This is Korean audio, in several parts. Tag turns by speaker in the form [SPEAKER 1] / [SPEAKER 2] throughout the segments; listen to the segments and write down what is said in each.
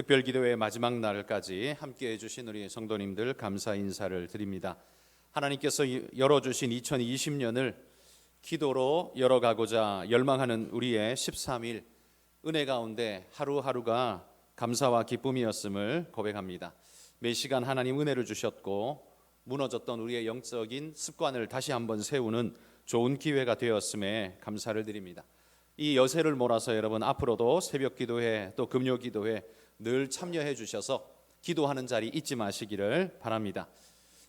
[SPEAKER 1] 특별기도회 마지막 날까지 함께해 주신 우리 성도님들 감사 인사를 드립니다. 하나님께서 열어주신 2020년을 기도로 열어가고자 열망하는 우리의 13일 은혜 가운데 하루하루가 감사와 기쁨이었음을 고백합니다. 매 시간 하나님 은혜를 주셨고 무너졌던 우리의 영적인 습관을 다시 한번 세우는 좋은 기회가 되었음에 감사를 드립니다. 이 여세를 몰아서 여러분 앞으로도 새벽 기도회 또 금요 기도회 늘 참여해 주셔서 기도하는 자리 잊지 마시기를 바랍니다.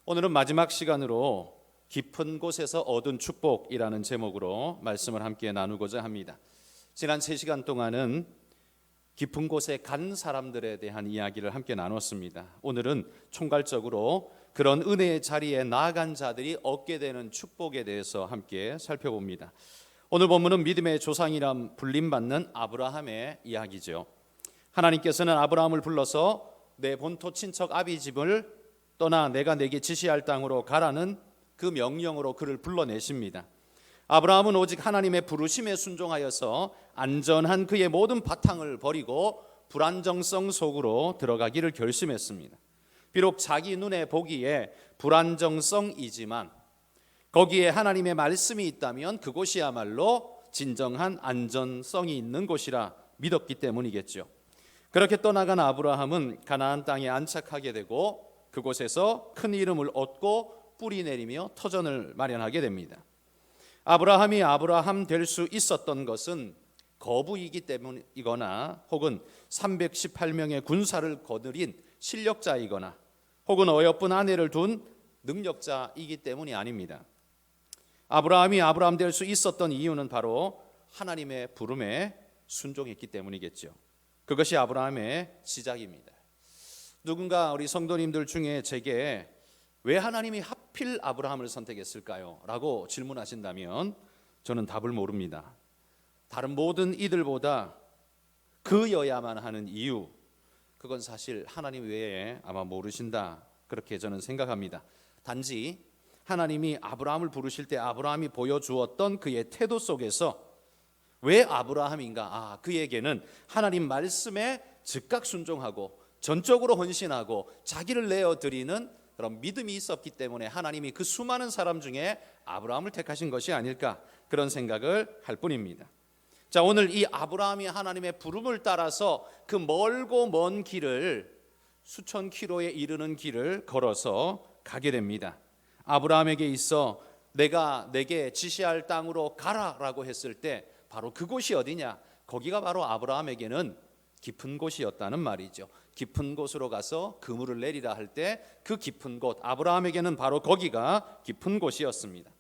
[SPEAKER 1] 오늘은 마지막 시간으로 깊은 곳에서 얻은 축복이라는 제목으로 말씀을 함께 나누고자 합니다. 지난 3시간 동안은 깊은 곳에 간 사람들에 대한 이야기를 함께 나눴습니다. 오늘은 총괄적으로 그런 은혜의 자리에 나아간 자들이 얻게 되는 축복에 대해서 함께 살펴봅니다. 오늘 본문은 믿음의 조상이라 불림받는 아브라함의 이야기죠. 하나님께서는 아브라함을 불러서 내 본토 친척 아비 집을 떠나 내가 내게 지시할 땅으로 가라는 그 명령으로 그를 불러내십니다. 아브라함은 오직 하나님의 부르심에 순종하여서 안전한 그의 모든 바탕을 버리고 불안정성 속으로 들어가기를 결심했습니다. 비록 자기 눈에 보기에 불안정성이지만 거기에 하나님의 말씀이 있다면 그곳이야말로 진정한 안전성이 있는 곳이라 믿었기 때문이겠죠. 그렇게 떠나간 아브라함은 가나안 땅에 안착하게 되고 그곳에서 큰 이름을 얻고 뿌리 내리며 터전을 마련하게 됩니다. 아브라함이 아브라함 될 수 있었던 것은 거부이기 때문이거나 혹은 318명의 군사를 거느린 실력자이거나 혹은 어여쁜 아내를 둔 능력자이기 때문이 아닙니다. 아브라함이 아브라함 될 수 있었던 이유는 바로 하나님의 부름에 순종했기 때문이겠죠. 그것이 아브라함의 시작입니다. 누군가 우리 성도님들 중에 제게 왜 하나님이 하필 아브라함을 선택했을까요? 라고 질문하신다면 저는 답을 모릅니다. 다른 모든 이들보다 그여야만 하는 이유, 그건 사실 하나님 외에 아마 모르신다, 그렇게 저는 생각합니다. 단지 하나님이 아브라함을 부르실 때 아브라함이 보여주었던 그의 태도 속에서 왜 아브라함인가? 그에게는 하나님 말씀에 즉각 순종하고 전적으로 헌신하고 자기를 내어드리는 그런 믿음이 있었기 때문에 하나님이 그 수많은 사람 중에 아브라함을 택하신 것이 아닐까, 그런 생각을 할 뿐입니다. 자, 오늘 이 아브라함이 하나님의 부름을 따라서 그 멀고 먼 길을 수천 킬로에 이르는 길을 걸어서 가게 됩니다. 아브라함에게 있어 내가 내게 지시할 땅으로 가라라고 했을 때 바로 그곳이 어디냐? 거기가 바로 아브라함에게는 깊은 곳이었다는 말이죠. 깊은 곳으로 가서 그물을 내리라 할 때 그 깊은 곳, 아브라함에게는 바로 거기가 깊은 곳이었습니다.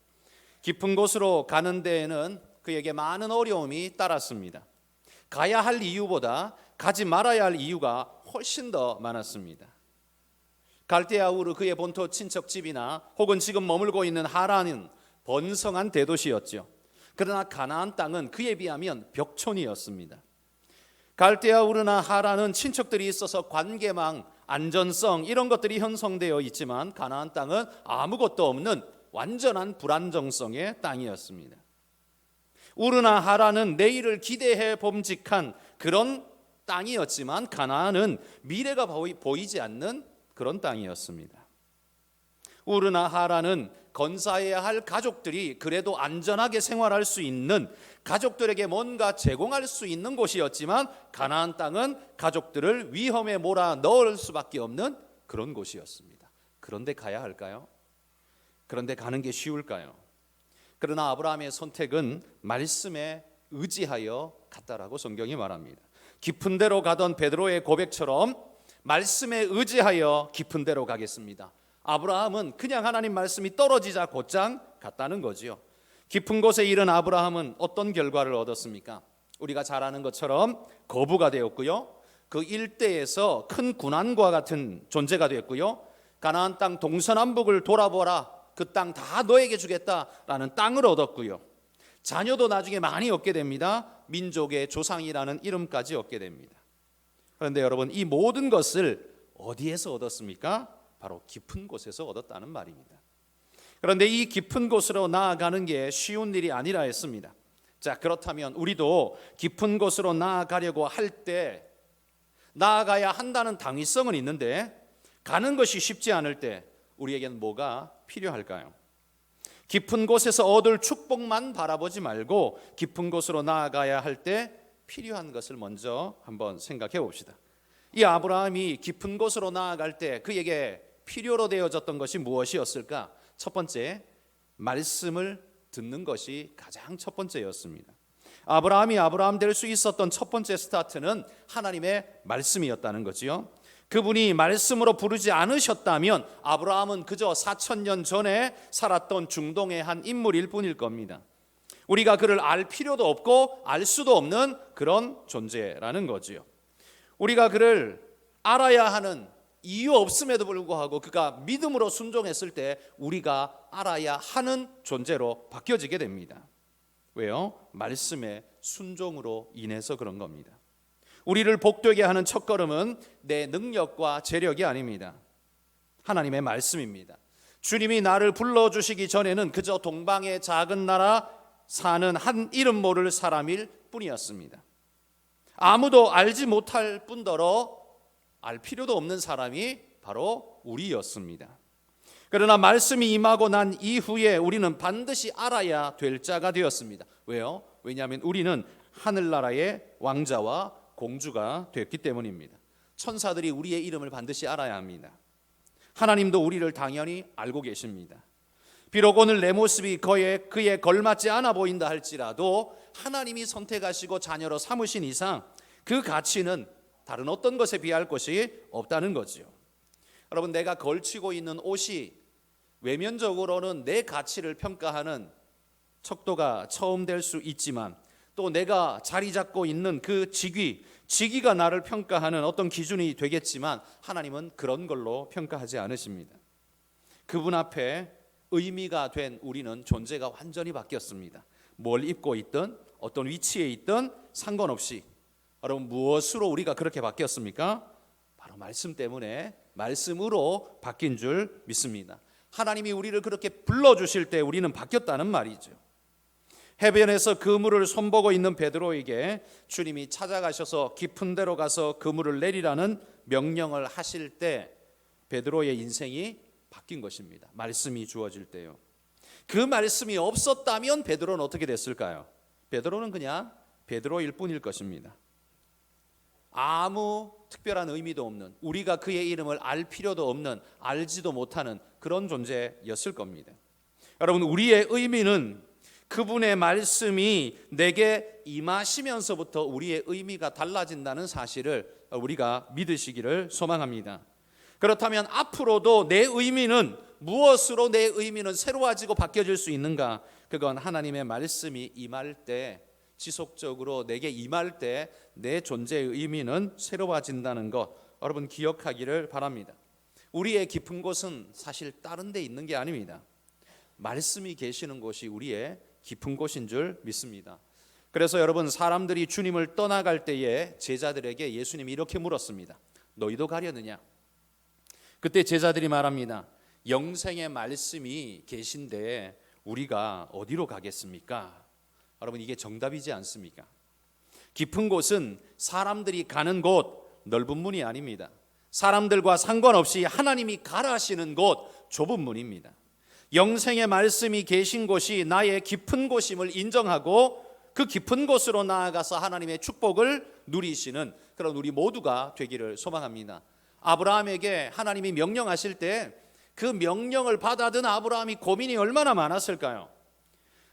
[SPEAKER 1] 깊은 곳으로 가는 데에는 그에게 많은 어려움이 따랐습니다. 가야 할 이유보다 가지 말아야 할 이유가 훨씬 더 많았습니다. 갈대아 우르 그의 본토 친척집이나 혹은 지금 머물고 있는 하란은 번성한 대도시였죠. 그러나 가나안 땅은 그에 비하면 벽촌이었습니다. 갈대아 우르나 하란은 친척들이 있어서 관계망, 안전성 이런 것들이 형성되어 있지만 가나안 땅은 아무것도 없는 완전한 불안정성의 땅이었습니다. 우르나 하란은 내일을 기대해 봄직한 그런 땅이었지만 가나안은 미래가 보이지 않는 그런 땅이었습니다. 우르나 하란은 건사해야 할 가족들이 그래도 안전하게 생활할 수 있는, 가족들에게 뭔가 제공할 수 있는 곳이었지만 가나안 땅은 가족들을 위험에 몰아 넣을 수밖에 없는 그런 곳이었습니다. 그런데 가야 할까요? 그런데 가는 게 쉬울까요? 그러나 아브라함의 선택은 말씀에 의지하여 갔다라고 성경이 말합니다. 깊은 데로 가던 베드로의 고백처럼 말씀에 의지하여 깊은 데로 가겠습니다. 아브라함은 그냥 하나님 말씀이 떨어지자 곧장 갔다는 거지요. 깊은 곳에 이른 아브라함은 어떤 결과를 얻었습니까? 우리가 잘 아는 것처럼 거부가 되었고요. 그 일대에서 큰 군환과 같은 존재가 되었고요. 가나안 땅 동서남북을 돌아보라, 그 땅 다 너에게 주겠다라는 땅을 얻었고요. 자녀도 나중에 많이 얻게 됩니다. 민족의 조상이라는 이름까지 얻게 됩니다. 그런데 여러분, 이 모든 것을 어디에서 얻었습니까? 바로 깊은 곳에서 얻었다는 말입니다. 그런데 이 깊은 곳으로 나아가는 게 쉬운 일이 아니라 했습니다. 자, 그렇다면 우리도 깊은 곳으로 나아가려고 할 때 나아가야 한다는 당위성은 있는데 가는 것이 쉽지 않을 때 우리에겐 뭐가 필요할까요? 깊은 곳에서 얻을 축복만 바라보지 말고 깊은 곳으로 나아가야 할 때 필요한 것을 먼저 한번 생각해 봅시다. 이 아브라함이 깊은 곳으로 나아갈 때 그에게 필요로 되어졌던 것이 무엇이었을까? 첫 번째, 말씀을 듣는 것이 가장 첫 번째였습니다. 아브라함이 아브라함 될 수 있었던 첫 번째 스타트는 하나님의 말씀이었다는 거지요. 그분이 말씀으로 부르지 않으셨다면 아브라함은 그저 4,000년 전에 살았던 중동의 한 인물일 뿐일 겁니다. 우리가 그를 알 필요도 없고 알 수도 없는 그런 존재라는 거지요. 우리가 그를 알아야 하는 이유 없음에도 불구하고 그가 믿음으로 순종했을 때 우리가 알아야 하는 존재로 바뀌어지게 됩니다. 왜요? 말씀의 순종으로 인해서 그런 겁니다. 우리를 복되게 하는 첫걸음은 내 능력과 재력이 아닙니다. 하나님의 말씀입니다. 주님이 나를 불러주시기 전에는 그저 동방의 작은 나라 사는 한 이름 모를 사람일 뿐이었습니다. 아무도 알지 못할 뿐더러 알 필요도 없는 사람이 바로 우리였습니다. 그러나 말씀이 임하고 난 이후에 우리는 반드시 알아야 될 자가 되었습니다. 왜요? 왜냐하면 우리는 하늘나라의 왕자와 공주가 됐기 때문입니다. 천사들이 우리의 이름을 반드시 알아야 합니다. 하나님도 우리를 당연히 알고 계십니다. 비록 오늘 내 모습이 그에 걸맞지 않아 보인다 할지라도 하나님이 선택하시고 자녀로 삼으신 이상 그 가치는 다른 어떤 것에 비할 것이 없다는 거죠. 여러분, 내가 걸치고 있는 옷이 외면적으로는 내 가치를 평가하는 척도가 처음 될 수 있지만 또 내가 자리 잡고 있는 그 직위가 나를 평가하는 어떤 기준이 되겠지만 하나님은 그런 걸로 평가하지 않으십니다. 그분 앞에 의미가 된 우리는 존재가 완전히 바뀌었습니다. 뭘 입고 있든 어떤 위치에 있든 상관없이. 여러분, 무엇으로 우리가 그렇게 바뀌었습니까? 바로 말씀 때문에 말씀으로 바뀐 줄 믿습니다. 하나님이 우리를 그렇게 불러주실 때 우리는 바뀌었다는 말이죠. 해변에서 그물을 손보고 있는 베드로에게 주님이 찾아가셔서 깊은 데로 가서 그물을 내리라는 명령을 하실 때 베드로의 인생이 바뀐 것입니다. 말씀이 주어질 때요. 그 말씀이 없었다면 베드로는 어떻게 됐을까요? 베드로는 그냥 베드로일 뿐일 것입니다. 아무 특별한 의미도 없는, 우리가 그의 이름을 알 필요도 없는, 알지도 못하는 그런 존재였을 겁니다. 여러분, 우리의 의미는 그분의 말씀이 내게 임하시면서부터 우리의 의미가 달라진다는 사실을 우리가 믿으시기를 소망합니다. 그렇다면 앞으로도 내 의미는 무엇으로 내 의미는 새로워지고 바뀌어질 수 있는가? 그건 하나님의 말씀이 임할 때, 지속적으로 내게 임할 때 내 존재의 의미는 새로워진다는 것, 여러분 기억하기를 바랍니다. 우리의 깊은 곳은 사실 다른 데 있는 게 아닙니다. 말씀이 계시는 곳이 우리의 깊은 곳인 줄 믿습니다. 그래서 여러분, 사람들이 주님을 떠나갈 때에 제자들에게 예수님이 이렇게 물었습니다. 너희도 가려느냐? 그때 제자들이 말합니다. 영생의 말씀이 계신데 우리가 어디로 가겠습니까? 여러분, 이게 정답이지 않습니까? 깊은 곳은 사람들이 가는 곳, 넓은 문이 아닙니다. 사람들과 상관없이 하나님이 가라 하시는 곳, 좁은 문입니다. 영생의 말씀이 계신 곳이 나의 깊은 곳임을 인정하고 그 깊은 곳으로 나아가서 하나님의 축복을 누리시는 그런 우리 모두가 되기를 소망합니다. 아브라함에게 하나님이 명령하실 때 그 명령을 받아든 아브라함이 고민이 얼마나 많았을까요?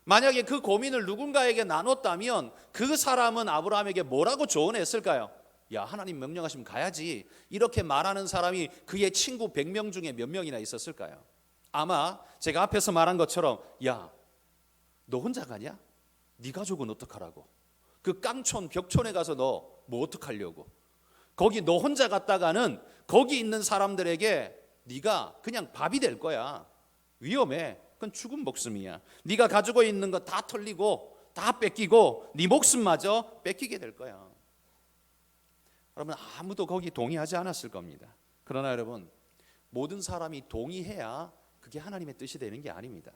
[SPEAKER 1] 만약에 그 고민을 누군가에게 나눴다면 그 사람은 아브라함에게 뭐라고 조언했을까요? 야, 하나님 명령하시면 가야지. 이렇게 말하는 사람이 그의 친구 100명 중에 몇 명이나 있었을까요? 아마 제가 앞에서 말한 것처럼, 야, 너 혼자 가냐? 네 가족은 어떡하라고? 그 깡촌 벽촌에 가서 너 뭐 어떡하려고? 거기 너 혼자 갔다가는 거기 있는 사람들에게 네가 그냥 밥이 될 거야. 위험해. 그건 죽은 목숨이야. 네가 가지고 있는 거 다 털리고 다 뺏기고 네 목숨마저 뺏기게 될 거야. 여러분, 아무도 거기 동의하지 않았을 겁니다. 그러나 여러분, 모든 사람이 동의해야 그게 하나님의 뜻이 되는 게 아닙니다.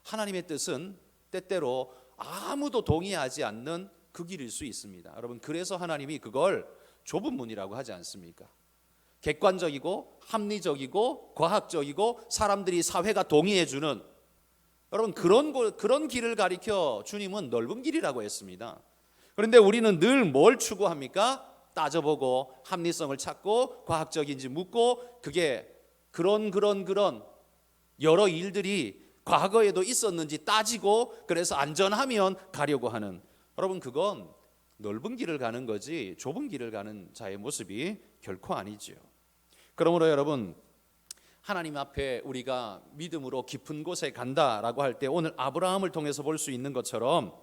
[SPEAKER 1] 하나님의 뜻은 때때로 아무도 동의하지 않는 그 길일 수 있습니다. 여러분, 그래서 하나님이 그걸 좁은 문이라고 하지 않습니까? 객관적이고 합리적이고 과학적이고 사람들이 사회가 동의해주는, 여러분 그런 길을 가리켜 주님은 넓은 길이라고 했습니다. 그런데 우리는 늘 뭘 추구합니까? 따져보고 합리성을 찾고 과학적인지 묻고, 그게 그런 여러 일들이 과거에도 있었는지 따지고 그래서 안전하면 가려고 하는, 여러분 그건 넓은 길을 가는 거지 좁은 길을 가는 자의 모습이 결코 아니지요. 그러므로 여러분, 하나님 앞에 우리가 믿음으로 깊은 곳에 간다라고 할 때 오늘 아브라함을 통해서 볼 수 있는 것처럼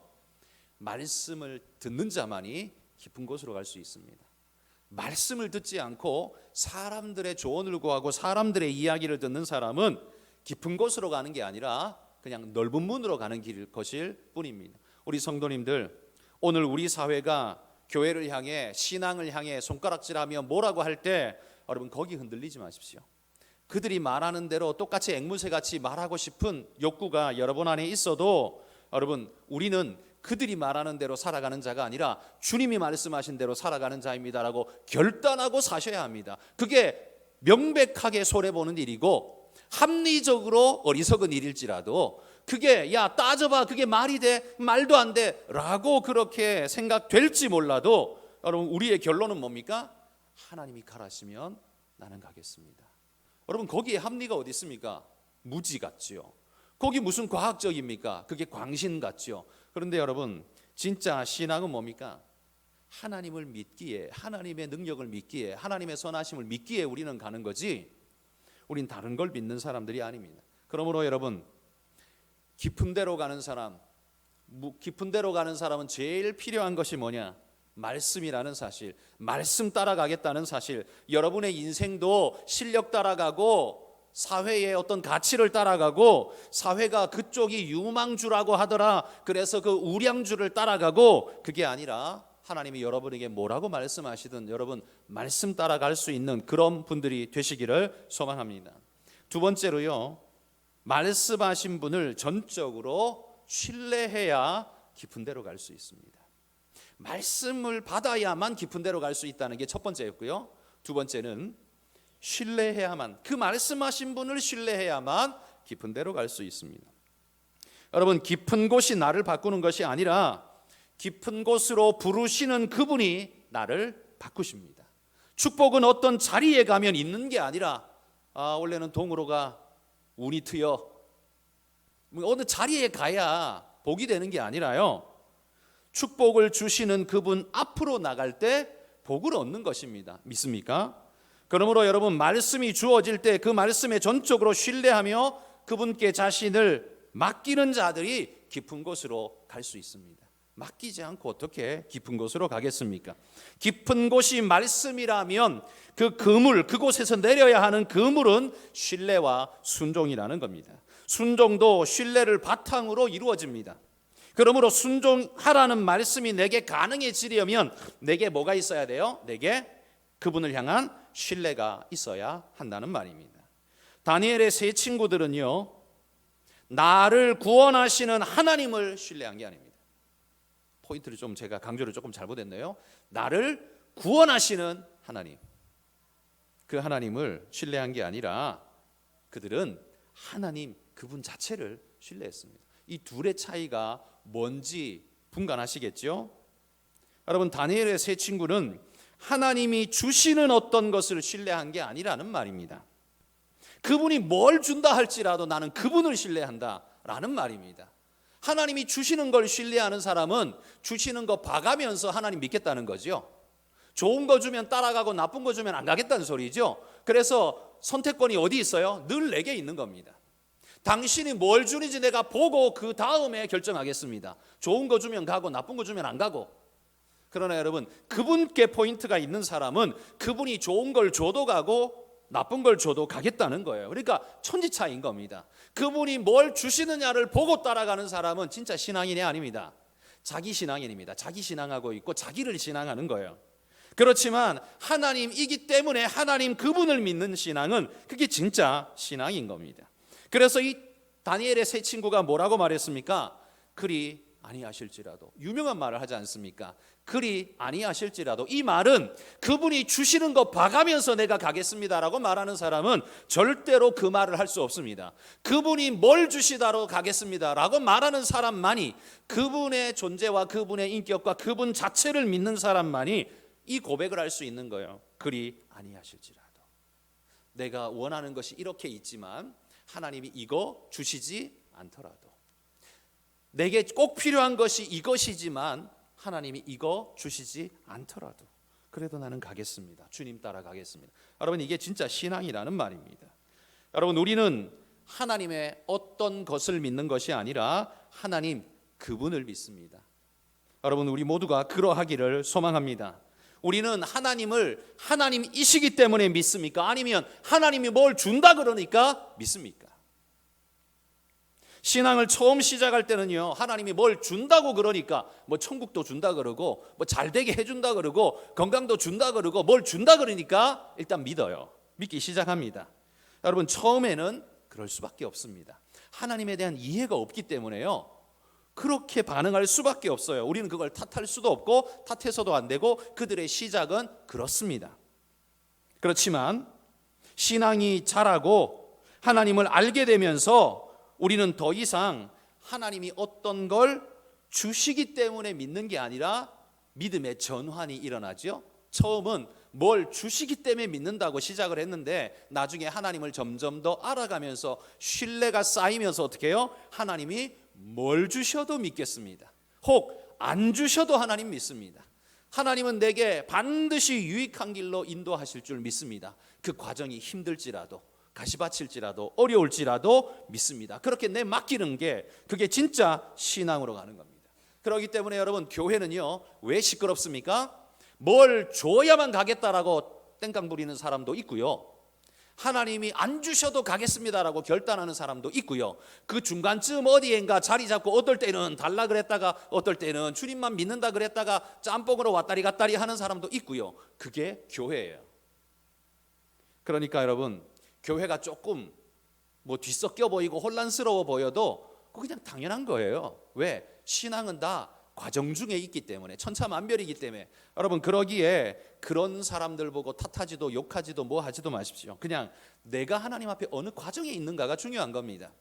[SPEAKER 1] 말씀을 듣는 자만이 깊은 곳으로 갈 수 있습니다. 말씀을 듣지 않고 사람들의 조언을 구하고 사람들의 이야기를 듣는 사람은 깊은 곳으로 가는 게 아니라 그냥 넓은 문으로 가는 것일 뿐입니다. 우리 성도님들, 오늘 우리 사회가 교회를 향해 신앙을 향해 손가락질하며 뭐라고 할 때 여러분 거기 흔들리지 마십시오. 그들이 말하는 대로 똑같이 앵무새같이 말하고 싶은 욕구가 여러분 안에 있어도 여러분 우리는 그들이 말하는 대로 살아가는 자가 아니라 주님이 말씀하신 대로 살아가는 자입니다라고 결단하고 사셔야 합니다. 그게 명백하게 손해보는 일이고 합리적으로 어리석은 일일지라도 그게 야 따져봐 그게 말이 돼? 말도 안 돼 라고 그렇게 생각될지 몰라도 여러분 우리의 결론은 뭡니까? 하나님이 가라시면 나는 가겠습니다. 여러분 거기에 합리가 어디 있습니까? 무지 같지요. 거기 무슨 과학적입니까? 그게 광신 같죠. 그런데 여러분 진짜 신앙은 뭡니까? 하나님을 믿기에, 하나님의 능력을 믿기에, 하나님의 선하심을 믿기에 우리는 가는 거지 우린 다른 걸 믿는 사람들이 아닙니다. 그러므로 여러분 깊은 데로 가는 사람, 깊은 데로 가는 사람은 제일 필요한 것이 뭐냐? 말씀이라는 사실, 말씀 따라가겠다는 사실. 여러분의 인생도 실력 따라가고 사회의 어떤 가치를 따라가고 사회가 그쪽이 유망주라고 하더라 그래서 그 우량주를 따라가고, 그게 아니라 하나님이 여러분에게 뭐라고 말씀하시든 여러분 말씀 따라갈 수 있는 그런 분들이 되시기를 소망합니다. 두 번째로요, 말씀하신 분을 전적으로 신뢰해야 깊은 데로 갈 수 있습니다. 말씀을 받아야만 깊은 데로 갈 수 있다는 게 첫 번째였고요. 두 번째는 신뢰해야만, 그 말씀하신 분을 신뢰해야만 깊은 데로 갈 수 있습니다. 여러분 깊은 곳이 나를 바꾸는 것이 아니라 깊은 곳으로 부르시는 그분이 나를 바꾸십니다. 축복은 어떤 자리에 가면 있는 게 아니라 원래는 동으로 가, 운이 트여, 어느 자리에 가야 복이 되는 게 아니라요, 축복을 주시는 그분 앞으로 나갈 때 복을 얻는 것입니다. 믿습니까? 그러므로 여러분 말씀이 주어질 때 그 말씀에 전적으로 신뢰하며 그분께 자신을 맡기는 자들이 깊은 곳으로 갈 수 있습니다. 맡기지 않고 어떻게 깊은 곳으로 가겠습니까? 깊은 곳이 말씀이라면 그 그물, 그곳에서 내려야 하는 그물은 신뢰와 순종이라는 겁니다. 순종도 신뢰를 바탕으로 이루어집니다. 그러므로 순종하라는 말씀이 내게 가능해지려면 내게 뭐가 있어야 돼요? 내게 그분을 향한 신뢰가 있어야 한다는 말입니다. 다니엘의 세 친구들은요, 나를 구원하시는 하나님을 신뢰한 게 아닙니다. 포인트를 좀 제가 강조를 조금 잘못했네요. 나를 구원하시는 하나님, 그 하나님을 신뢰한 게 아니라 그들은 하나님 그분 자체를 신뢰했습니다. 이 둘의 차이가 뭔지 분간하시겠죠? 여러분 다니엘의 세 친구는 하나님이 주시는 어떤 것을 신뢰한 게 아니라는 말입니다. 그분이 뭘 준다 할지라도 나는 그분을 신뢰한다라는 말입니다. 하나님이 주시는 걸 신뢰하는 사람은 주시는 거 봐가면서 하나님 믿겠다는 거죠. 좋은 거 주면 따라가고 나쁜 거 주면 안 가겠다는 소리죠. 그래서 선택권이 어디 있어요? 늘 내게 있는 겁니다. 당신이 뭘 주는지 내가 보고 그 다음에 결정하겠습니다. 좋은 거 주면 가고 나쁜 거 주면 안 가고. 그러나 여러분 그분께 포인트가 있는 사람은 그분이 좋은 걸 줘도 가고 나쁜 걸 줘도 가겠다는 거예요. 그러니까 천지차이인 겁니다. 그분이 뭘 주시느냐를 보고 따라가는 사람은 진짜 신앙인이 아닙니다. 자기 신앙인입니다. 자기 신앙하고 있고 자기를 신앙하는 거예요. 그렇지만 하나님이기 때문에 하나님 그분을 믿는 신앙은 그게 진짜 신앙인 겁니다. 그래서 이 다니엘의 세 친구가 뭐라고 말했습니까? 그리 아니하실지라도, 유명한 말을 하지 않습니까? 그리 아니하실지라도. 이 말은 그분이 주시는 거 봐가면서 내가 가겠습니다라고 말하는 사람은 절대로 그 말을 할 수 없습니다. 그분이 뭘 주시다로 가겠습니다라고 말하는 사람만이, 그분의 존재와 그분의 인격과 그분 자체를 믿는 사람만이 이 고백을 할 수 있는 거예요. 그리 아니하실지라도. 내가 원하는 것이 이렇게 있지만 하나님이 이거 주시지 않더라도, 내게 꼭 필요한 것이 이것이지만 하나님이 이거 주시지 않더라도 그래도 나는 가겠습니다. 주님 따라 가겠습니다. 여러분, 이게 진짜 신앙이라는 말입니다. 여러분, 우리는 하나님의 어떤 것을 믿는 것이 아니라 하나님 그분을 믿습니다. 여러분, 우리 모두가 그러하기를 소망합니다. 우리는 하나님을 하나님이시기 때문에 믿습니까? 아니면 하나님이 뭘 준다 그러니까 믿습니까? 신앙을 처음 시작할 때는요, 하나님이 뭘 준다고 그러니까, 뭐 천국도 준다 그러고, 뭐 잘되게 해준다 그러고, 건강도 준다 그러고, 뭘 준다 그러니까 일단 믿어요. 믿기 시작합니다. 여러분, 처음에는 그럴 수밖에 없습니다. 하나님에 대한 이해가 없기 때문에요, 그렇게 반응할 수밖에 없어요. 우리는 그걸 탓할 수도 없고 탓해서도 안 되고, 그들의 시작은 그렇습니다. 그렇지만 신앙이 자라고 하나님을 알게 되면서 우리는 더 이상 하나님이 어떤 걸 주시기 때문에 믿는 게 아니라 믿음의 전환이 일어나죠. 처음은 뭘 주시기 때문에 믿는다고 시작을 했는데 나중에 하나님을 점점 더 알아가면서 신뢰가 쌓이면서 어떻게 해요? 하나님이 뭘 주셔도 믿겠습니다. 혹 안 주셔도 하나님 믿습니다. 하나님은 내게 반드시 유익한 길로 인도하실 줄 믿습니다. 그 과정이 힘들지라도, 가시밭일지라도, 어려울지라도 믿습니다. 그렇게 내 맡기는 게, 그게 진짜 신앙으로 가는 겁니다. 그렇기 때문에 여러분, 교회는요 왜 시끄럽습니까? 뭘 줘야만 가겠다라고 땡깡 부리는 사람도 있고요, 하나님이 안 주셔도 가겠습니다라고 결단하는 사람도 있고요, 그 중간쯤 어디엔가 자리 잡고 어떨 때는 달라 그랬다가 어떨 때는 주님만 믿는다 그랬다가 짬뽕으로 왔다리 갔다리 하는 사람도 있고요. 그게 교회예요. 그러니까 여러분, 교회가 조금 뭐 뒤섞여 보이고 혼란스러워 보여도 그거 그냥 당연한 거예요. 왜? 신앙은 다 과정 중에 있기 때문에, 천차만별이기 때문에. 여러분, 그러기에 그런 사람들 보고 탓하지도 욕하지도 뭐 하지도 마십시오. 그냥 내가 하나님 앞에 어느 과정에 있는가가 중요한 겁니다.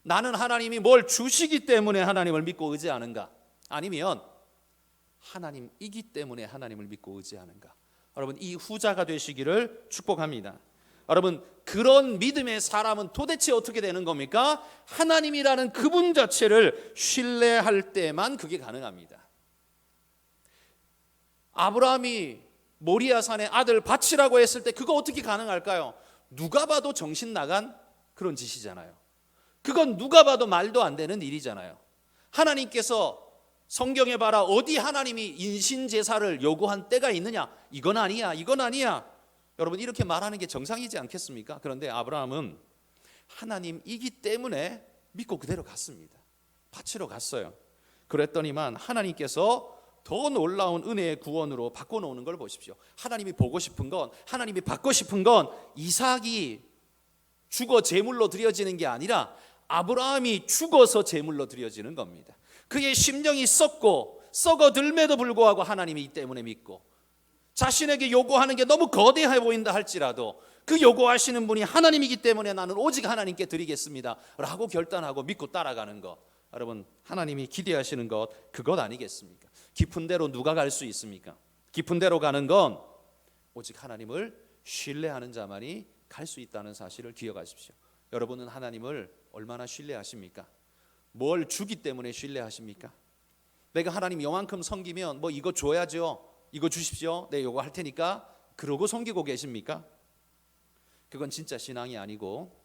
[SPEAKER 1] 나는 하나님이 뭘 주시기 때문에 하나님을 믿고 의지하는가, 아니면 하나님이기 때문에 하나님을 믿고 의지하는가. 여러분, 이 후자가 되시기를 축복합니다. 여러분, 그런 믿음의 사람은 도대체 어떻게 되는 겁니까? 하나님이라는 그분 자체를 신뢰할 때만 그게 가능합니다. 아브라함이 모리아산에 아들 바치라고 했을 때 그거 어떻게 가능할까요? 누가 봐도 정신 나간 그런 짓이잖아요. 그건 누가 봐도 말도 안 되는 일이잖아요. 하나님께서 성경에 봐라, 어디 하나님이 인신제사를 요구한 때가 있느냐? 이건 아니야, 이건 아니야. 여러분, 이렇게 말하는 게 정상이지 않겠습니까? 그런데 아브라함은 하나님이기 때문에 믿고 그대로 갔습니다. 바치러 갔어요. 그랬더니만 하나님께서 더 놀라운 은혜의 구원으로 바꿔놓는 걸 보십시오. 하나님이 보고 싶은 건, 하나님이 받고 싶은 건 이삭이 죽어 제물로 드려지는 게 아니라 아브라함이 죽어서 제물로 드려지는 겁니다. 그의 심령이 썩고 썩어들매도 불구하고 하나님이 이 때문에 믿고, 자신에게 요구하는 게 너무 거대해 보인다 할지라도 그 요구하시는 분이 하나님이기 때문에 나는 오직 하나님께 드리겠습니다 라고 결단하고 믿고 따라가는 것, 여러분, 하나님이 기대하시는 것, 그것 아니겠습니까? 깊은 데로 누가 갈 수 있습니까? 깊은 데로 가는 건 오직 하나님을 신뢰하는 자만이 갈 수 있다는 사실을 기억하십시오. 여러분은 하나님을 얼마나 신뢰하십니까? 뭘 주기 때문에 신뢰하십니까? 내가 하나님 요만큼 섬기면 뭐 이거 줘야죠, 이거 주십시오, 네 이거 할 테니까, 그러고 섬기고 계십니까? 그건 진짜 신앙이 아니고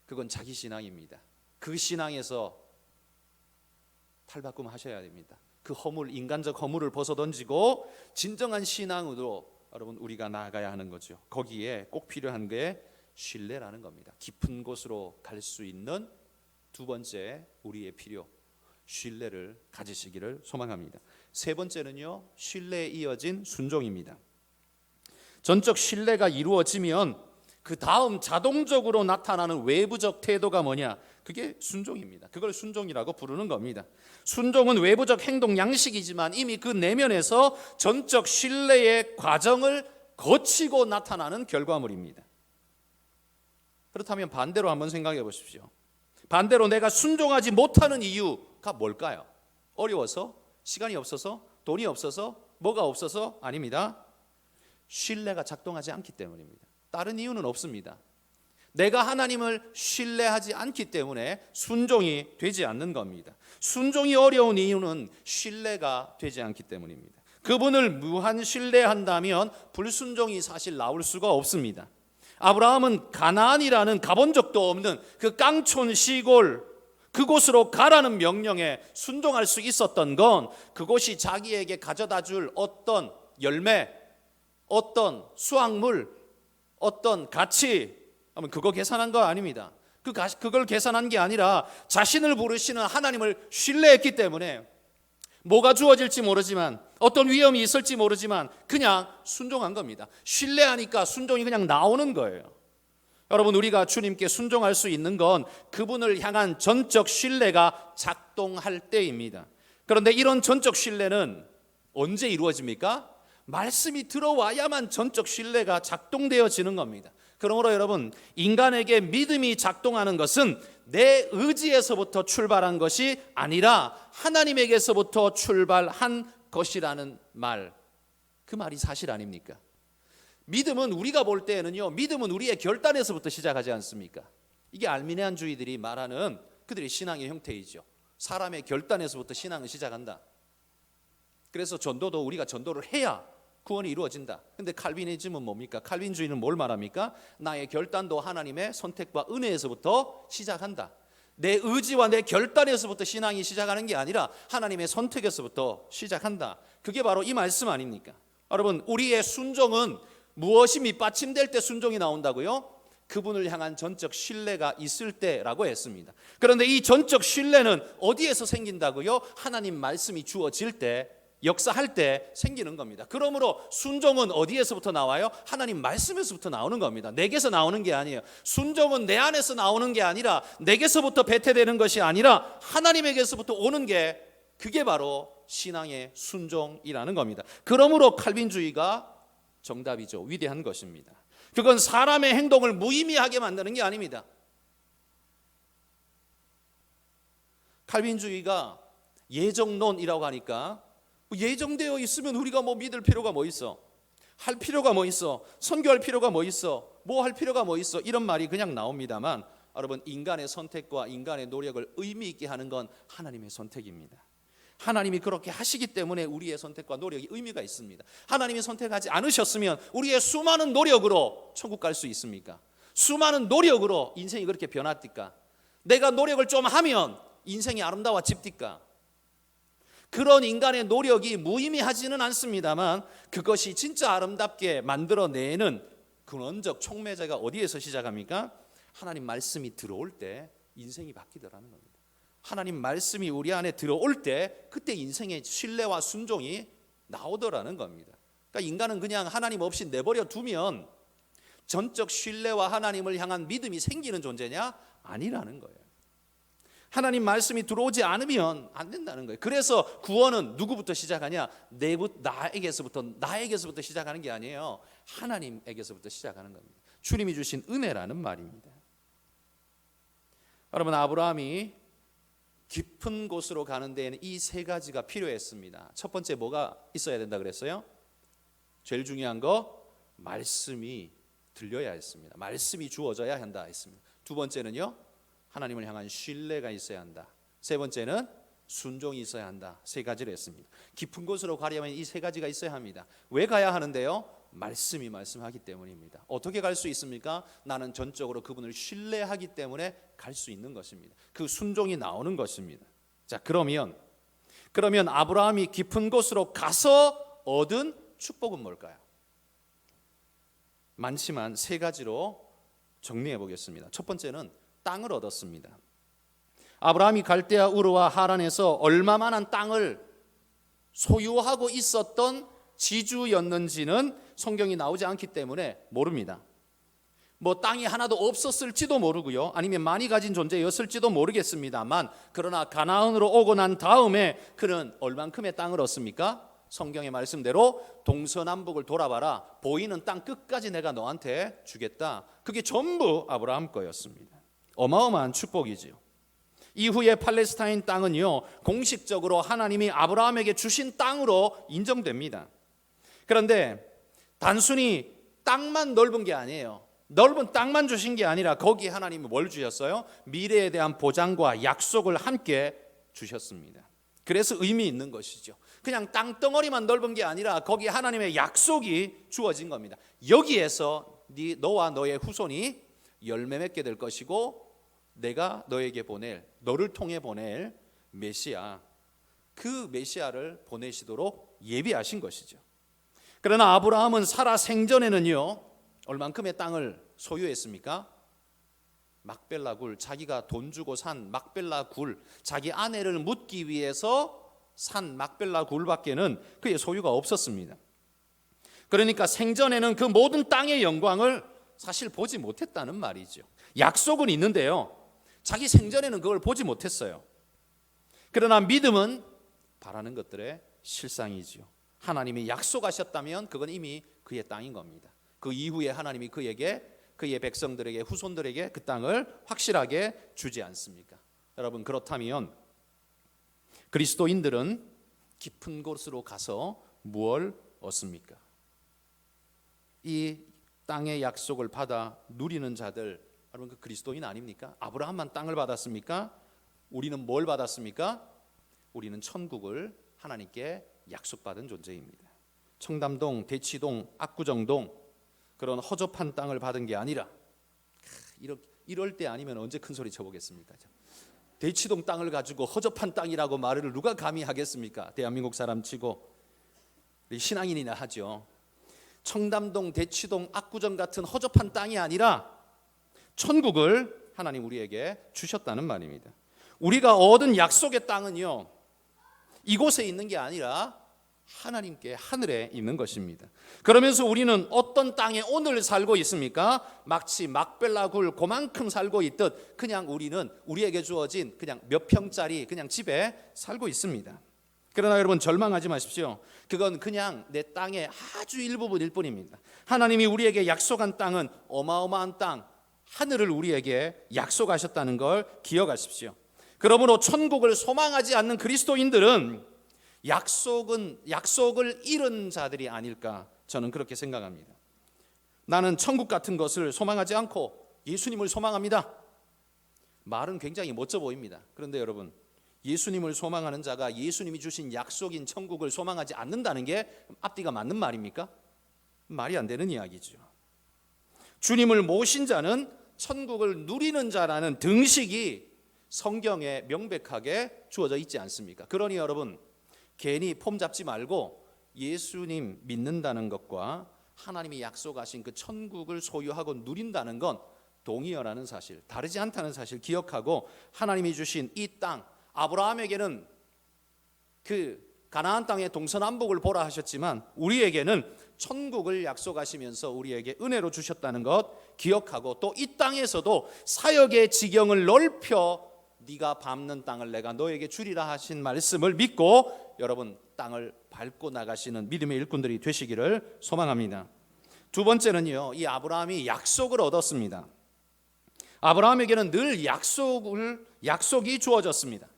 [SPEAKER 1] 그건 자기 신앙입니다. 그 신앙에서 탈바꿈 하셔야 됩니다. 그 허물, 인간적 허물을 벗어던지고 진정한 신앙으로 여러분 우리가 나아가야 하는 거죠. 거기에 꼭 필요한 게 신뢰라는 겁니다. 깊은 곳으로 갈 수 있는 두 번째 우리의 필요, 신뢰를 가지시기를 소망합니다. 세 번째는요, 신뢰에 이어진 순종입니다. 전적 신뢰가 이루어지면 그 다음 자동적으로 나타나는 외부적 태도가 뭐냐? 그게 순종입니다. 그걸 순종이라고 부르는 겁니다. 순종은 외부적 행동 양식이지만 이미 그 내면에서 전적 신뢰의 과정을 거치고 나타나는 결과물입니다. 그렇다면 반대로 한번 생각해 보십시오. 반대로 내가 순종하지 못하는 이유가 뭘까요? 어려워서? 시간이 없어서? 돈이 없어서? 뭐가 없어서? 아닙니다. 신뢰가 작동하지 않기 때문입니다. 다른 이유는 없습니다. 내가 하나님을 신뢰하지 않기 때문에 순종이 되지 않는 겁니다. 순종이 어려운 이유는 신뢰가 되지 않기 때문입니다. 그분을 무한 신뢰한다면 불순종이 사실 나올 수가 없습니다. 아브라함은 가나안이라는 가본 적도 없는 그 깡촌 시골, 그곳으로 가라는 명령에 순종할 수 있었던 건 그곳이 자기에게 가져다 줄 어떤 열매, 어떤 수확물, 어떤 가치, 그거 계산한 거 아닙니다. 그걸 계산한 게 아니라 자신을 부르시는 하나님을 신뢰했기 때문에 뭐가 주어질지 모르지만 어떤 위험이 있을지 모르지만 그냥 순종한 겁니다. 신뢰하니까 순종이 그냥 나오는 거예요. 여러분, 우리가 주님께 순종할 수 있는 건 그분을 향한 전적 신뢰가 작동할 때입니다. 그런데 이런 전적 신뢰는 언제 이루어집니까? 말씀이 들어와야만 전적 신뢰가 작동되어지는 겁니다. 그러므로 여러분, 인간에게 믿음이 작동하는 것은 내 의지에서부터 출발한 것이 아니라 하나님에게서부터 출발한 것이라는 말, 그 말이 사실 아닙니까? 믿음은 우리가 볼 때에는요, 믿음은 우리의 결단에서부터 시작하지 않습니까? 이게 알미니안주의들이 말하는 그들의 신앙의 형태이죠. 사람의 결단에서부터 신앙은 시작한다. 그래서 전도도 우리가 전도를 해야 구원이 이루어진다. 근데 칼빈이즘은 뭡니까? 칼빈주의는 뭘 말합니까? 나의 결단도 하나님의 선택과 은혜에서부터 시작한다. 내 의지와 내 결단에서부터 신앙이 시작하는 게 아니라 하나님의 선택에서부터 시작한다. 그게 바로 이 말씀 아닙니까? 여러분, 우리의 순종은 무엇이 밑받침될 때 순종이 나온다고요? 그분을 향한 전적 신뢰가 있을 때라고 했습니다. 그런데 이 전적 신뢰는 어디에서 생긴다고요? 하나님 말씀이 주어질 때, 역사할 때 생기는 겁니다. 그러므로 순종은 어디에서부터 나와요? 하나님 말씀에서부터 나오는 겁니다. 내게서 나오는 게 아니에요. 순종은 내 안에서 나오는 게 아니라 내게서부터 배태되는 것이 아니라 하나님에게서부터 오는 게, 그게 바로 신앙의 순종이라는 겁니다. 그러므로 칼빈주의가 정답이죠. 위대한 것입니다. 그건 사람의 행동을 무의미하게 만드는 게 아닙니다. 칼빈주의가 예정론이라고 하니까 예정되어 있으면 우리가 믿을 필요가 뭐 있어? 할 필요가 뭐 있어? 선교할 필요가 뭐 있어? 뭐 할 필요가 뭐 있어? 이런 말이 그냥 나옵니다만, 여러분, 인간의 선택과 인간의 노력을 의미 있게 하는 건 하나님의 선택입니다. 하나님이 그렇게 하시기 때문에 우리의 선택과 노력이 의미가 있습니다. 하나님이 선택하지 않으셨으면 우리의 수많은 노력으로 천국 갈 수 있습니까? 수많은 노력으로 인생이 그렇게 변화될까? 내가 노력을 좀 하면 인생이 아름다워집니까? 그런 인간의 노력이 무의미하지는 않습니다만 그것이 진짜 아름답게 만들어내는 근원적 촉매제가 어디에서 시작합니까? 하나님 말씀이 들어올 때 인생이 바뀌더라는 겁니다. 하나님 말씀이 우리 안에 들어올 때 그때 인생의 신뢰와 순종이 나오더라는 겁니다. 그러니까 인간은 그냥 하나님 없이 내버려 두면 전적 신뢰와 하나님을 향한 믿음이 생기는 존재냐? 아니라는 거예요. 하나님 말씀이 들어오지 않으면 안 된다는 거예요. 그래서 구원은 누구부터 시작하냐? 나에게서부터 시작하는 게 아니에요. 하나님에게서부터 시작하는 겁니다. 주님이 주신 은혜라는 말입니다. 여러분, 아브라함이 깊은 곳으로 가는 데에는 이 세 가지가 필요했습니다. 첫 번째, 뭐가 있어야 된다 그랬어요? 제일 중요한 거, 말씀이 들려야 했습니다. 말씀이 주어져야 한다 했습니다. 두 번째는요, 하나님을 향한 신뢰가 있어야 한다. 세 번째는 순종이 있어야 한다. 세 가지를 했습니다. 깊은 곳으로 가려면 이 세 가지가 있어야 합니다. 왜 가야 하는데요? 말씀이 말씀하기 때문입니다. 어떻게 갈 수 있습니까? 나는 전적으로 그분을 신뢰하기 때문에 갈 수 있는 것입니다. 그 순종이 나오는 것입니다. 자, 그러면 아브라함이 깊은 곳으로 가서 얻은 축복은 뭘까요? 많지만 세 가지로 정리해 보겠습니다. 첫 번째는 땅을 얻었습니다. 아브라함이 갈대아 우르와 하란에서 얼마만한 땅을 소유하고 있었던 지주였는지는 성경이 나오지 않기 때문에 모릅니다. 뭐 땅이 하나도 없었을지도 모르고요, 아니면 많이 가진 존재였을지도 모르겠습니다만, 그러나 가나안으로 오고 난 다음에 그는 얼만큼의 땅을 얻습니까? 성경의 말씀대로 동서남북을 돌아봐라, 보이는 땅 끝까지 내가 너한테 주겠다. 그게 전부 아브라함 거였습니다. 어마어마한 축복이지요. 이후에 팔레스타인 땅은요, 공식적으로 하나님이 아브라함에게 주신 땅으로 인정됩니다. 그런데 단순히 땅만 넓은 게 아니에요. 넓은 땅만 주신 게 아니라 거기에 하나님이 뭘 주셨어요? 미래에 대한 보장과 약속을 함께 주셨습니다. 그래서 의미 있는 것이죠. 그냥 땅덩어리만 넓은 게 아니라 거기에 하나님의 약속이 주어진 겁니다. 여기에서 너와 너의 후손이 열매 맺게 될 것이고, 내가 너에게 보낼, 너를 통해 보낼 메시아, 그 메시아를 보내시도록 예비하신 것이죠. 그러나 아브라함은 살아 생전에는요, 얼만큼의 땅을 소유했습니까? 막벨라 굴, 자기가 돈 주고 산 막벨라 굴, 자기 아내를 묻기 위해서 산 막벨라 굴밖에는 그의 소유가 없었습니다. 그러니까 생전에는 그 모든 땅의 영광을 사실 보지 못했다는 말이죠. 약속은 있는데요, 자기 생전에는 그걸 보지 못했어요. 그러나 믿음은 바라는 것들의 실상이지요. 하나님이 약속하셨다면 그건 이미 그의 땅인 겁니다. 그 이후에 하나님이 그의 백성들에게, 후손들에게 그 땅을 확실하게 주지 않습니까? 여러분, 그렇다면 그리스도인들은 깊은 곳으로 가서 무엇을 얻습니까? 이 땅의 약속을 받아 누리는 자들, 여러분, 그 그리스도인 아닙니까? 아브라함만 땅을 받았습니까? 우리는 뭘 받았습니까? 우리는 천국을 하나님께 약속받은 존재입니다. 청담동, 대치동, 압구정동, 그런 허접한 땅을 받은 게 아니라, 이럴 때 아니면 언제 큰 소리 쳐보겠습니까? 대치동 땅을 가지고 허접한 땅이라고 말을 누가 감히 하겠습니까? 대한민국 사람 치고 신앙인이나 하죠. 청담동, 대치동, 압구정 같은 허접한 땅이 아니라 천국을 하나님 우리에게 주셨다는 말입니다. 우리가 얻은 약속의 땅은요, 이곳에 있는 게 아니라 하나님께 하늘에 있는 것입니다. 그러면서 우리는 어떤 땅에 오늘 살고 있습니까? 마치 막벨라 굴 그만큼 살고 있듯 그냥 우리는 우리에게 주어진 그냥 몇 평짜리 그냥 집에 살고 있습니다. 그러나 여러분, 절망하지 마십시오. 그건 그냥 내 땅의 아주 일부분일 뿐입니다. 하나님이 우리에게 약속한 땅은 어마어마한 땅, 하늘을 우리에게 약속하셨다는 걸 기억하십시오. 그러므로 천국을 소망하지 않는 그리스도인들은 약속을 잃은 자들이 아닐까, 저는 그렇게 생각합니다. 나는 천국 같은 것을 소망하지 않고 예수님을 소망합니다. 말은 굉장히 멋져 보입니다. 그런데 여러분, 예수님을 소망하는 자가 예수님이 주신 약속인 천국을 소망하지 않는다는 게 앞뒤가 맞는 말입니까? 말이 안 되는 이야기죠. 주님을 모신 자는 천국을 누리는 자라는 등식이 성경에 명백하게 주어져 있지 않습니까? 그러니 여러분, 괜히 폼 잡지 말고 예수님 믿는다는 것과 하나님이 약속하신 그 천국을 소유하고 누린다는 건 동의어라는 사실, 다르지 않다는 사실 기억하고, 하나님이 주신 이 땅, 아브라함에게는 그 가나안 땅의 동서남북을 보라 하셨지만 우리에게는 천국을 약속하시면서 우리에게 은혜로 주셨다는 것 기억하고, 또 이 땅에서도 사역의 지경을 넓혀 네가 밟는 땅을 내가 너에게 주리라 하신 말씀을 믿고 여러분, 땅을 밟고 나가시는 믿음의 일꾼들이 되시기를 소망합니다. 두 번째는요, 이 아브라함이 약속을 얻었습니다. 아브라함에게는 늘 약속이 주어졌습니다.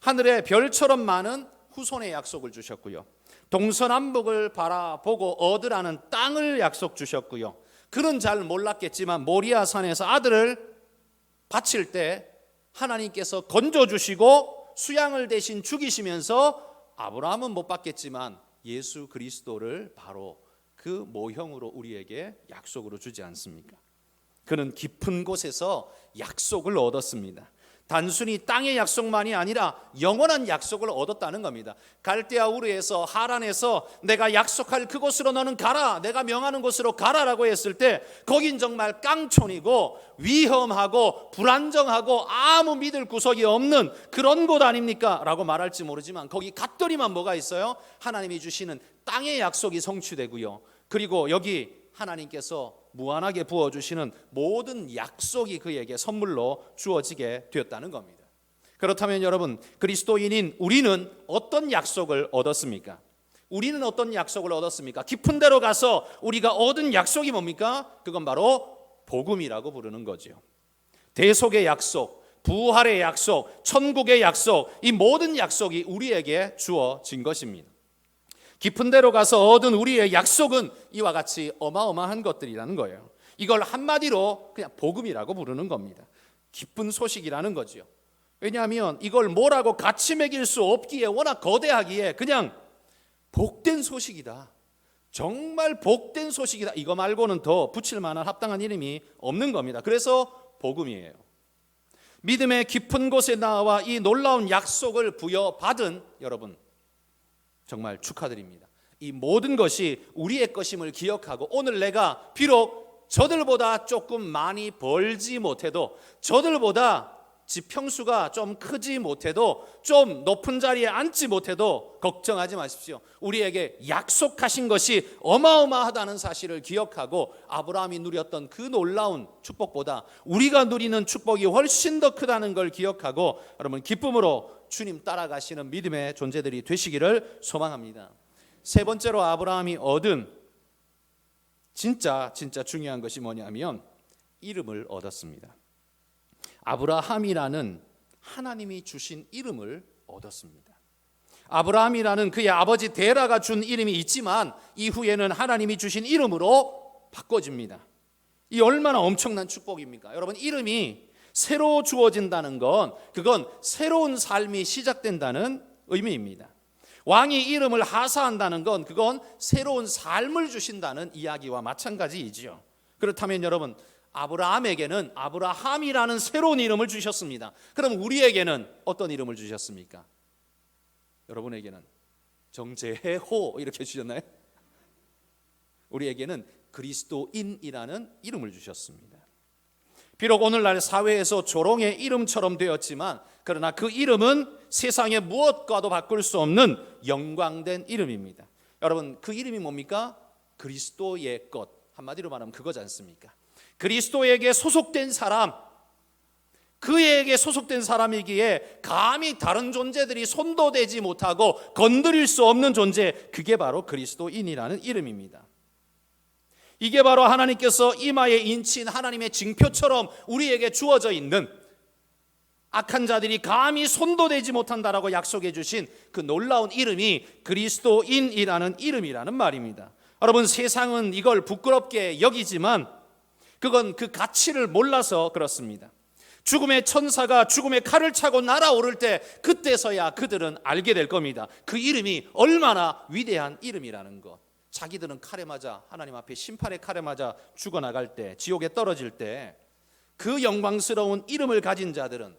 [SPEAKER 1] 하늘의 별처럼 많은 후손의 약속을 주셨고요, 동서남북을 바라보고 얻으라는 땅을 약속 주셨고요, 그는 잘 몰랐겠지만 모리아 산에서 아들을 바칠 때 하나님께서 건져주시고 수양을 대신 죽이시면서 아브라함은 못 받겠지만 예수 그리스도를 바로 그 모형으로 우리에게 약속으로 주지 않습니까? 그는 깊은 곳에서 약속을 얻었습니다. 단순히 땅의 약속만이 아니라 영원한 약속을 얻었다는 겁니다. 갈대아 우르에서, 하란에서 내가 약속할 그곳으로 너는 가라, 내가 명하는 곳으로 가라라고 했을 때 거긴 정말 깡촌이고 위험하고 불안정하고 아무 믿을 구석이 없는 그런 곳 아닙니까? 라고 말할지 모르지만 거기 갔더니만 뭐가 있어요? 하나님이 주시는 땅의 약속이 성취되고요, 그리고 여기 하나님께서 무한하게 부어주시는 모든 약속이 그에게 선물로 주어지게 되었다는 겁니다. 그렇다면 여러분, 그리스도인인 우리는 어떤 약속을 얻었습니까? 우리는 어떤 약속을 얻었습니까? 깊은 데로 가서 우리가 얻은 약속이 뭡니까? 그건 바로 복음이라고 부르는 거죠. 대속의 약속, 부활의 약속, 천국의 약속, 이 모든 약속이 우리에게 주어진 것입니다. 깊은 데로 가서 얻은 우리의 약속은 이와 같이 어마어마한 것들이라는 거예요. 이걸 한마디로 그냥 복음이라고 부르는 겁니다. 기쁜 소식이라는 거죠. 왜냐하면 이걸 뭐라고 같이 매길 수 없기에 워낙 거대하기에 그냥 복된 소식이다. 정말 복된 소식이다. 이거 말고는 더 붙일 만한 합당한 이름이 없는 겁니다. 그래서 복음이에요. 믿음의 깊은 곳에 나와 이 놀라운 약속을 부여받은 여러분, 정말 축하드립니다. 이 모든 것이 우리의 것임을 기억하고 오늘 내가 비록 저들보다 조금 많이 벌지 못해도, 저들보다 지평수가 좀 크지 못해도, 좀 높은 자리에 앉지 못해도 걱정하지 마십시오. 우리에게 약속하신 것이 어마어마하다는 사실을 기억하고 아브라함이 누렸던 그 놀라운 축복보다 우리가 누리는 축복이 훨씬 더 크다는 걸 기억하고 여러분 기쁨으로 주님 따라가시는 믿음의 존재들이 되시기를 소망합니다. 세 번째로 아브라함이 얻은 진짜 중요한 것이 뭐냐면 이름을 얻었습니다. 아브라함이라는 하나님이 주신 이름을 얻었습니다. 아브라함이라는 그의 아버지 데라가 준 이름이 있지만 이후에는 하나님이 주신 이름으로 바꿔집니다. 이 얼마나 엄청난 축복입니까? 여러분, 이름이 새로 주어진다는 건 그건 새로운 삶이 시작된다는 의미입니다. 왕이 이름을 하사한다는 건 그건 새로운 삶을 주신다는 이야기와 마찬가지이지요. 그렇다면 여러분, 아브라함에게는 아브라함이라는 새로운 이름을 주셨습니다. 그럼 우리에게는 어떤 이름을 주셨습니까? 여러분에게는 정재호 이렇게 주셨나요? 우리에게는 그리스도인이라는 이름을 주셨습니다. 비록 오늘날 사회에서 조롱의 이름처럼 되었지만 그러나 그 이름은 세상의 무엇과도 바꿀 수 없는 영광된 이름입니다. 여러분, 그 이름이 뭡니까? 그리스도의 것. 한마디로 말하면 그거지 않습니까? 그리스도에게 소속된 사람, 그에게 소속된 사람이기에 감히 다른 존재들이 손도 대지 못하고 건드릴 수 없는 존재, 그게 바로 그리스도인이라는 이름입니다. 이게 바로 하나님께서 이마에 인친 하나님의 징표처럼 우리에게 주어져 있는, 악한 자들이 감히 손도 대지 못한다라고 약속해 주신 그 놀라운 이름이 그리스도인이라는 이름이라는 말입니다. 여러분, 세상은 이걸 부끄럽게 여기지만 그건 그 가치를 몰라서 그렇습니다. 죽음의 천사가 죽음의 칼을 차고 날아오를 때 그때서야 그들은 알게 될 겁니다. 그 이름이 얼마나 위대한 이름이라는 것. 자기들은 칼에 맞아, 하나님 앞에 심판의 칼에 맞아 죽어나갈 때, 지옥에 떨어질 때 그 영광스러운 이름을 가진 자들은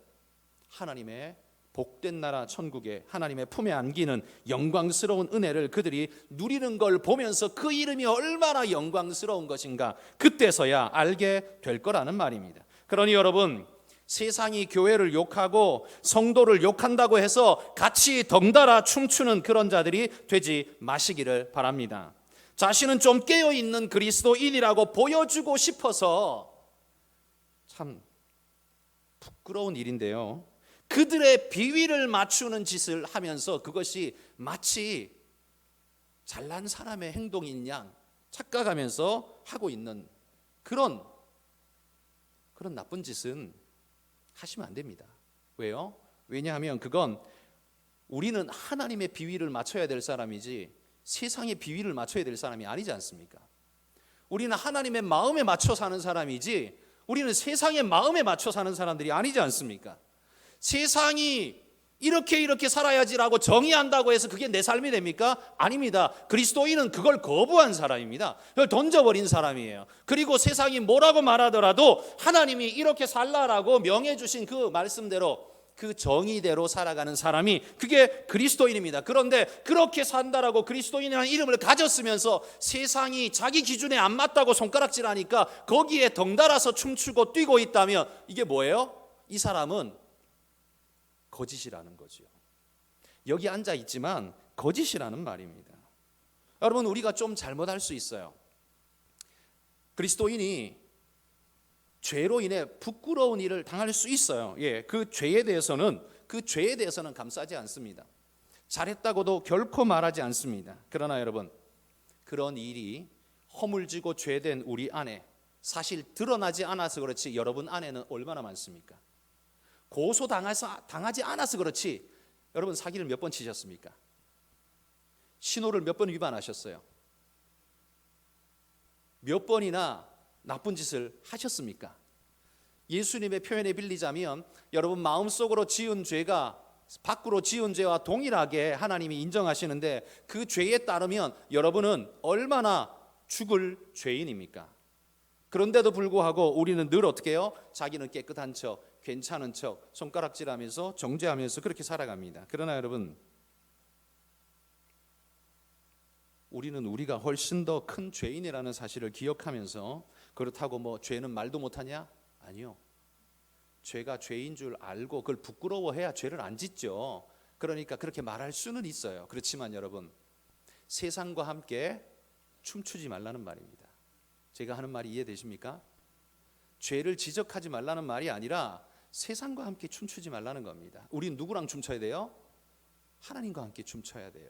[SPEAKER 1] 하나님의 복된 나라 천국에 하나님의 품에 안기는 영광스러운 은혜를 그들이 누리는 걸 보면서 그 이름이 얼마나 영광스러운 것인가 그때서야 알게 될 거라는 말입니다. 그러니 여러분, 세상이 교회를 욕하고 성도를 욕한다고 해서 같이 덩달아 춤추는 그런 자들이 되지 마시기를 바랍니다. 자신은 좀 깨어있는 그리스도인이라고 보여주고 싶어서 참 부끄러운 일인데요, 그들의 비위를 맞추는 짓을 하면서 그것이 마치 잘난 사람의 행동인 양 착각하면서 하고 있는 그런 나쁜 짓은 하시면 안 됩니다. 왜요? 왜냐하면 그건 우리는 하나님의 비위를 맞춰야 될 사람이지 세상의 비위를 맞춰야 될 사람이 아니지 않습니까? 우리는 하나님의 마음에 맞춰 사는 사람이지 우리는 세상의 마음에 맞춰 사는 사람들이 아니지 않습니까? 세상이 이렇게 살아야지라고 정의한다고 해서 그게 내 삶이 됩니까? 아닙니다. 그리스도인은 그걸 거부한 사람입니다. 그걸 던져버린 사람이에요. 그리고 세상이 뭐라고 말하더라도 하나님이 이렇게 살라라고 명해 주신 그 말씀대로, 그 정의대로 살아가는 사람이 그게 그리스도인입니다. 그런데 그렇게 산다라고 그리스도인이라는 이름을 가졌으면서 세상이 자기 기준에 안 맞다고 손가락질하니까 거기에 덩달아서 춤추고 뛰고 있다면 이게 뭐예요? 이 사람은 거짓이라는 거죠. 여기 앉아 있지만 거짓이라는 말입니다. 여러분, 우리가 좀 잘못할 수 있어요. 그리스도인이 죄로 인해 부끄러운 일을 당할 수 있어요. 그 죄에 대해서는 감싸지 않습니다. 잘했다고도 결코 말하지 않습니다. 그러나 여러분, 그런 일이 허물지고 죄된 우리 안에 사실 드러나지 않아서 그렇지 여러분 안에는 얼마나 많습니까? 당하지 않아서 그렇지 여러분 사기를 몇 번 치셨습니까? 신호를 몇 번 위반하셨어요? 몇 번이나 나쁜 짓을 하셨습니까? 예수님의 표현에 빌리자면 여러분 마음속으로 지은 죄가 밖으로 지은 죄와 동일하게 하나님이 인정하시는데 그 죄에 따르면 여러분은 얼마나 죽을 죄인입니까? 그런데도 불구하고 우리는 늘 어떻게 해요? 자기는 깨끗한 척, 괜찮은 척, 손가락질하면서 정죄하면서 그렇게 살아갑니다. 그러나 여러분, 우리는 우리가 훨씬 더 큰 죄인이라는 사실을 기억하면서 그렇다고 뭐 죄는 말도 못하냐? 아니요. 죄가 죄인 줄 알고 그걸 부끄러워해야 죄를 안 짓죠. 그러니까 그렇게 말할 수는 있어요. 그렇지만 여러분, 세상과 함께 춤추지 말라는 말입니다. 제가 하는 말이 이해되십니까? 죄를 지적하지 말라는 말이 아니라 세상과 함께 춤추지 말라는 겁니다. 우린 누구랑 춤춰야 돼요? 하나님과 함께 춤춰야 돼요.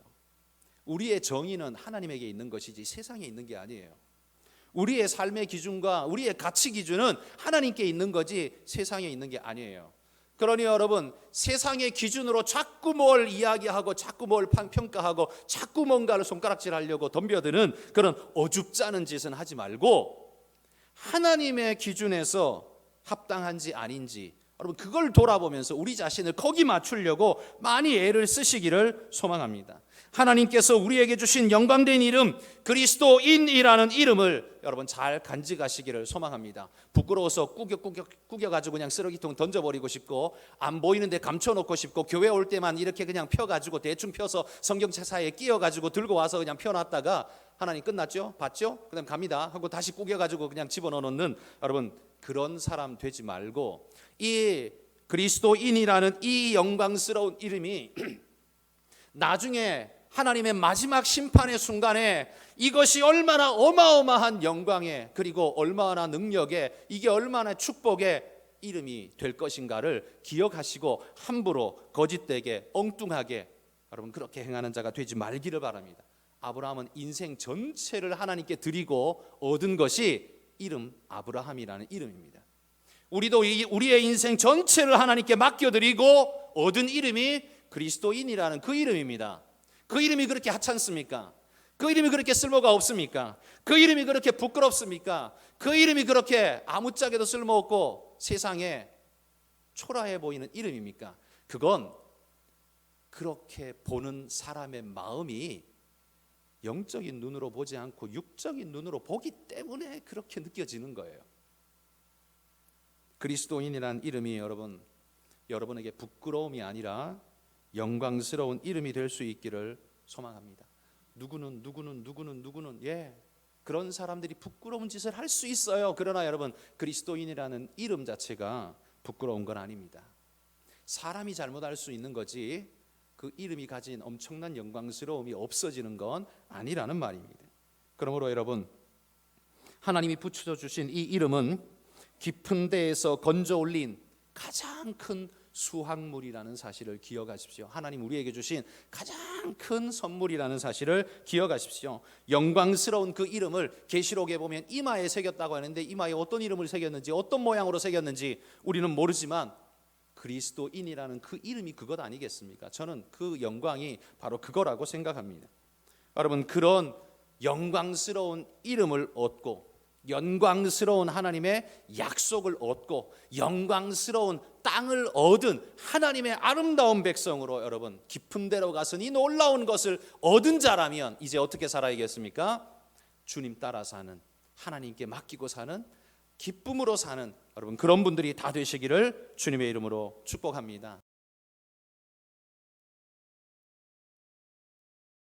[SPEAKER 1] 우리의 정의는 하나님에게 있는 것이지 세상에 있는 게 아니에요. 우리의 삶의 기준과 우리의 가치 기준은 하나님께 있는 거지 세상에 있는 게 아니에요. 그러니 여러분, 세상의 기준으로 자꾸 뭘 이야기하고 자꾸 뭘 평가하고 자꾸 뭔가를 손가락질하려고 덤벼드는 그런 어줍지 않은 짓은 하지 말고 하나님의 기준에서 합당한지 아닌지 여러분 그걸 돌아보면서 우리 자신을 거기 맞추려고 많이 애를 쓰시기를 소망합니다. 하나님께서 우리에게 주신 영광된 이름 그리스도인이라는 이름을 여러분 잘 간직하시기를 소망합니다. 부끄러워서 꾸겨가지고 그냥 쓰레기통 던져버리고 싶고 안 보이는데 감춰놓고 싶고 교회 올 때만 이렇게 그냥 펴가지고 대충 펴서 성경책 사이에 끼워가지고 들고 와서 그냥 펴놨다가 하나님 끝났죠? 봤죠? 그 다음 갑니다 하고 다시 꾸겨가지고 그냥 집어넣는 여러분 그런 사람 되지 말고 이 그리스도인이라는 이 영광스러운 이름이 나중에 하나님의 마지막 심판의 순간에 이것이 얼마나 어마어마한 영광에 그리고 얼마나 능력에 이게 얼마나 축복의 이름이 될 것인가를 기억하시고 함부로 거짓되게 엉뚱하게 여러분 그렇게 행하는 자가 되지 말기를 바랍니다. 아브라함은 인생 전체를 하나님께 드리고 얻은 것이 이름 아브라함이라는 이름입니다. 우리도 우리의 인생 전체를 하나님께 맡겨드리고 얻은 이름이 그리스도인이라는 그 이름입니다. 그 이름이 그렇게 하찮습니까? 그 이름이 그렇게 쓸모가 없습니까? 그 이름이 그렇게 부끄럽습니까? 그 이름이 그렇게 아무짝에도 쓸모없고 세상에 초라해 보이는 이름입니까? 그건 그렇게 보는 사람의 마음이 영적인 눈으로 보지 않고 육적인 눈으로 보기 때문에 그렇게 느껴지는 거예요. 그리스도인이라는 이름이 여러분에게 부끄러움이 아니라 영광스러운 이름이 될 수 있기를 소망합니다. 누구는 그런 사람들이 부끄러운 짓을 할 수 있어요. 그러나 여러분 그리스도인이라는 이름 자체가 부끄러운 건 아닙니다. 사람이 잘못할 수 있는 거지 그 이름이 가진 엄청난 영광스러움이 없어지는 건 아니라는 말입니다. 그러므로 여러분 하나님이 붙여 주신 이 이름은 깊은 데에서 건져 올린 가장 큰 수확물이라는 사실을 기억하십시오. 하나님 우리에게 주신 가장 큰 선물이라는 사실을 기억하십시오. 영광스러운 그 이름을 계시록에 보면 이마에 새겼다고 하는데 이마에 어떤 이름을 새겼는지 어떤 모양으로 새겼는지 우리는 모르지만 그리스도인이라는 그 이름이 그것 아니겠습니까? 저는 그 영광이 바로 그거라고 생각합니다. 여러분 그런 영광스러운 이름을 얻고 영광스러운 하나님의 약속을 얻고 영광스러운 땅을 얻은 하나님의 아름다운 백성으로 여러분 깊은 데로 가서 이 놀라운 것을 얻은 자라면 이제 어떻게 살아야겠습니까? 주님 따라 사는 하나님께 맡기고 사는 기쁨으로 사는 여러분 그런 분들이 다 되시기를 주님의 이름으로 축복합니다.